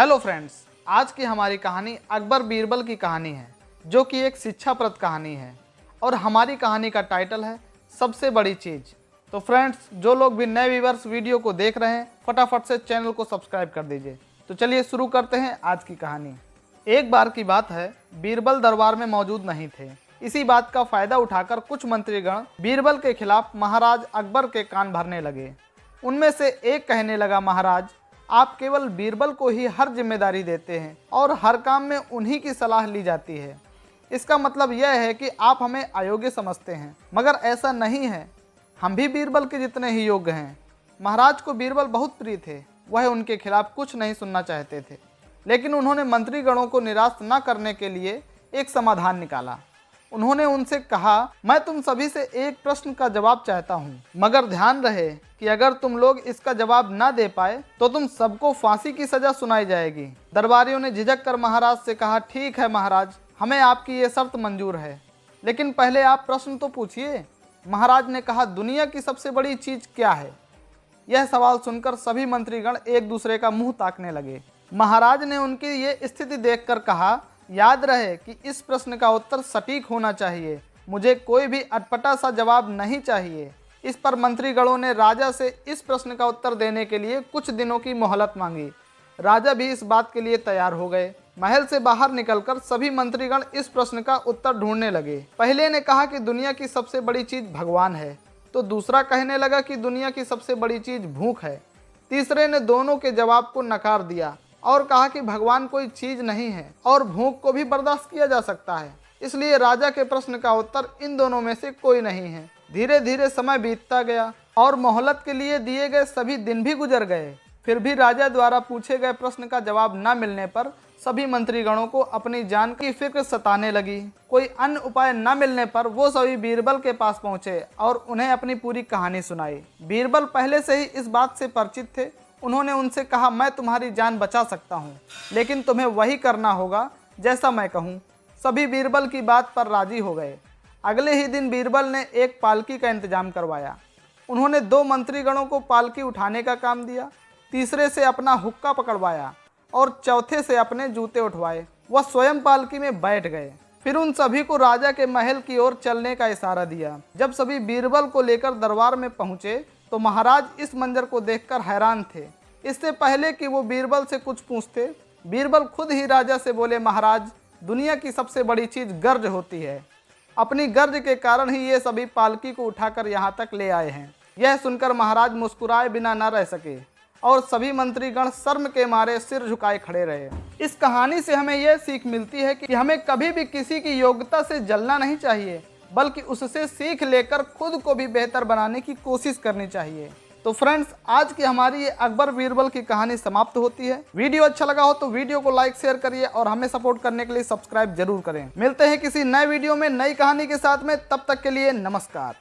Hello friends, आज की हमारी कहानी अकबर बीरबल की कहानी है, जो कि एक शिक्षाप्रद कहानी है और हमारी कहानी का टाइटल है सबसे बड़ी चीज़। तो फ्रेंड्स, जो लोग भी नए व्यूअर्स वीडियो को देख रहे हैं, फटाफट से चैनल को सब्सक्राइब कर दीजिए। तो चलिए शुरू करते हैं आज की कहानी। एक बार की बात है, बीरबल दरबार में मौजूद नहीं थे। इसी बात का फायदा उठाकर कुछ मंत्रीगण बीरबल के खिलाफ महाराज अकबर के कान भरने लगे। उनमें से एक कहने लगा, महाराज, आप केवल बीरबल को ही हर जिम्मेदारी देते हैं और हर काम में उन्हीं की सलाह ली जाती है। इसका मतलब यह है कि आप हमें अयोग्य समझते हैं, मगर ऐसा नहीं है। हम भी बीरबल के जितने ही योग्य हैं। महाराज को बीरबल बहुत प्रिय थे। वह उनके खिलाफ कुछ नहीं सुनना चाहते थे, लेकिन उन्होंने मंत्रीगणों को निराश न करने के लिए एक समाधान निकाला। उन्होंने उनसे कहा, मैं तुम सभी से एक प्रश्न का जवाब चाहता हूँ, मगर ध्यान रहे कि अगर तुम लोग इसका जवाब ना दे पाए तो तुम सबको फांसी की सजा सुनाई जाएगी। दरबारियों ने झिझक कर महाराज से कहा, ठीक है महाराज, हमें आपकी ये शर्त मंजूर है, लेकिन पहले आप प्रश्न तो पूछिए। महाराज ने कहा, दुनिया की सबसे बड़ी चीज़ क्या है? यह सवाल सुनकर सभी मंत्रीगण एक दूसरे का मुंह ताकने लगे। महाराज ने उनकी ये स्थिति देखकर कहा, याद रहे कि इस प्रश्न का उत्तर सटीक होना चाहिए। मुझे कोई भी अटपटा सा जवाब नहीं चाहिए। इस पर मंत्रीगणों ने राजा से इस प्रश्न का उत्तर देने के लिए कुछ दिनों की मोहलत मांगी। राजा भी इस बात के लिए तैयार हो गए। महल से बाहर निकलकर सभी मंत्रीगण इस प्रश्न का उत्तर ढूंढने लगे। पहले ने कहा कि दुनिया की सबसे बड़ी चीज़ भगवान है, तो दूसरा कहने लगा कि दुनिया की सबसे बड़ी चीज़ भूख है। तीसरे ने दोनों के जवाब को नकार दिया और कहा कि भगवान कोई चीज़ नहीं है और भूख को भी बर्दाश्त किया जा सकता है। इसलिए राजा के प्रश्न का उत्तर इन दोनों में से कोई नहीं है। धीरे धीरे समय बीतता गया और मोहलत के लिए दिए गए सभी दिन भी गुजर गए। फिर भी राजा द्वारा पूछे गए प्रश्न का जवाब न मिलने पर सभी मंत्रीगणों को अपनी जान की फिक्र सताने लगी। कोई अन्य उपाय न मिलने पर वो सभी बीरबल के पास पहुंचे और उन्हें अपनी पूरी कहानी सुनाई। बीरबल पहले से ही इस बात से परिचित थे। उन्होंने उनसे कहा, मैं तुम्हारी जान बचा सकता हूँ, लेकिन तुम्हें वही करना होगा जैसा मैं कहूँ। सभी बीरबल की बात पर राजी हो गए। अगले ही दिन बीरबल ने एक पालकी का इंतजाम करवाया। उन्होंने 2 मंत्रीगणों को पालकी उठाने का काम दिया, तीसरे से अपना हुक्का पकड़वाया और चौथे से अपने जूते उठवाए। वह स्वयं पालकी में बैठ गए। फिर उन सभी को राजा के महल की ओर चलने का इशारा दिया। जब सभी बीरबल को लेकर दरबार में पहुंचे तो महाराज इस मंजर को देखकर हैरान थे। इससे पहले कि वो बीरबल से कुछ पूछते, बीरबल खुद ही राजा से बोले, महाराज, दुनिया की सबसे बड़ी चीज़ गर्ज होती है। अपनी गर्ज के कारण ही ये सभी पालकी को उठाकर यहाँ तक ले आए हैं। यह सुनकर महाराज मुस्कुराए बिना न रह सके और सभी मंत्रीगण शर्म के मारे सिर झुकाए खड़े रहे। इस कहानी से हमें यह सीख मिलती है कि हमें कभी भी किसी की योग्यता से जलना नहीं चाहिए, बल्कि उससे सीख लेकर खुद को भी बेहतर बनाने की कोशिश करनी चाहिए। तो फ्रेंड्स, आज की हमारी ये अकबर बीरबल की कहानी समाप्त होती है। वीडियो अच्छा लगा हो तो वीडियो को लाइक शेयर करिए और हमें सपोर्ट करने के लिए सब्सक्राइब जरूर करें। मिलते हैं किसी नए वीडियो में नई कहानी के साथ में। तब तक के लिए नमस्कार।